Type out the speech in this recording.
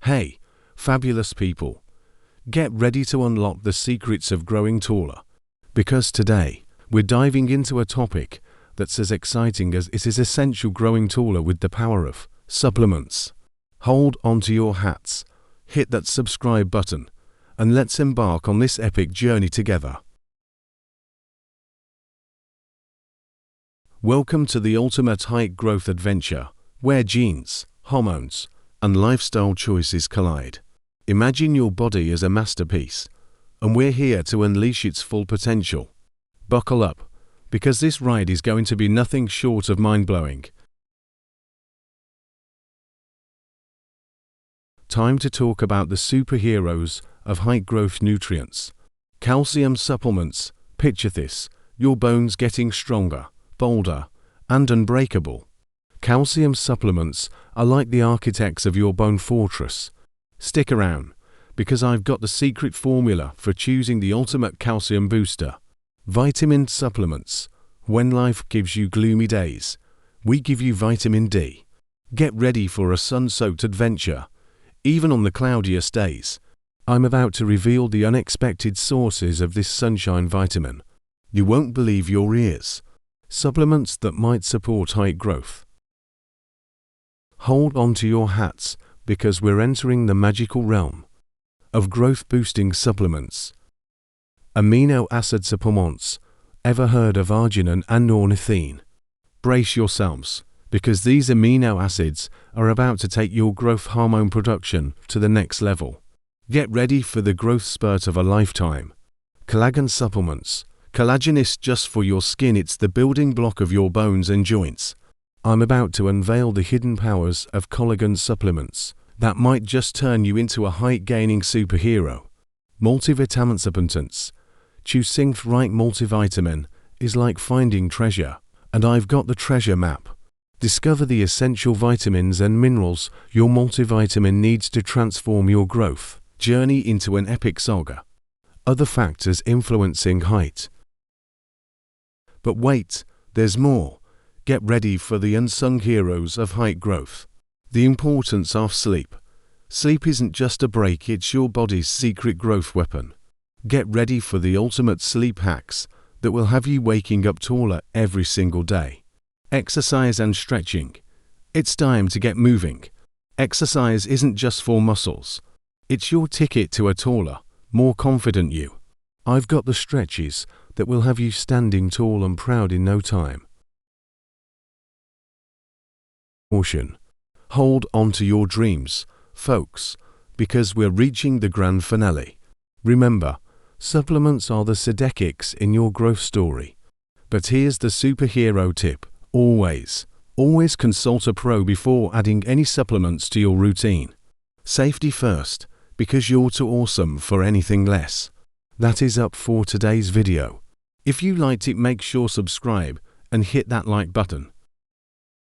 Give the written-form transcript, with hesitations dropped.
Hey, fabulous people. Get ready to unlock the secrets of growing taller. Because today, we're diving into a topic that's as exciting as it is essential: growing taller with the power of supplements. Hold onto your hats, hit that subscribe button, and let's embark on this epic journey together. Welcome to the ultimate height growth adventure, where genes, hormones, and lifestyle choices collide. Imagine your body as a masterpiece, and we're here to unleash its full potential. Buckle up, because this ride is going to be nothing short of mind-blowing. Time to talk about the superheroes of height growth nutrients. Calcium supplements. Picture this: your bones getting stronger, bolder, and unbreakable. Calcium supplements are like the architects of your bone fortress. Stick around, because I've got the secret formula for choosing the ultimate calcium booster. Vitamin supplements. When life gives you gloomy days, we give you vitamin D. Get ready for a sun-soaked adventure. Even on the cloudiest days, I'm about to reveal the unexpected sources of this sunshine vitamin. You won't believe your ears. Supplements that might support height growth. Hold on to your hats, because we're entering the magical realm of growth-boosting supplements. Amino acid supplements. Ever heard of arginine and ornithine? Brace yourselves, because these amino acids are about to take your growth hormone production to the next level. Get ready for the growth spurt of a lifetime. Collagen supplements. Collagen is just for your skin. It's the building block of your bones and joints. I'm about to unveil the hidden powers of collagen supplements that might just turn you into a height-gaining superhero. Multivitamin supplements. Choosing the right multivitamin is like finding treasure, and I've got the treasure map. Discover the essential vitamins and minerals your multivitamin needs to transform your growth journey into an epic saga. Other factors influencing height. But wait, there's more. Get ready for the unsung heroes of height growth. The importance of sleep. Sleep isn't just a break, it's your body's secret growth weapon. Get ready for the ultimate sleep hacks that will have you waking up taller every single day. Exercise and stretching. It's time to get moving. Exercise isn't just for muscles. It's your ticket to a taller, more confident you. I've got the stretches that will have you standing tall and proud in no time. Caution. Hold on to your dreams, folks, because we're reaching the grand finale. Remember, supplements are the sidekicks in your growth story. But here's the superhero tip. Always consult a pro before adding any supplements to your routine. Safety first, because you're too awesome for anything less. That is up for today's video. If you liked it, make sure subscribe and hit that like button.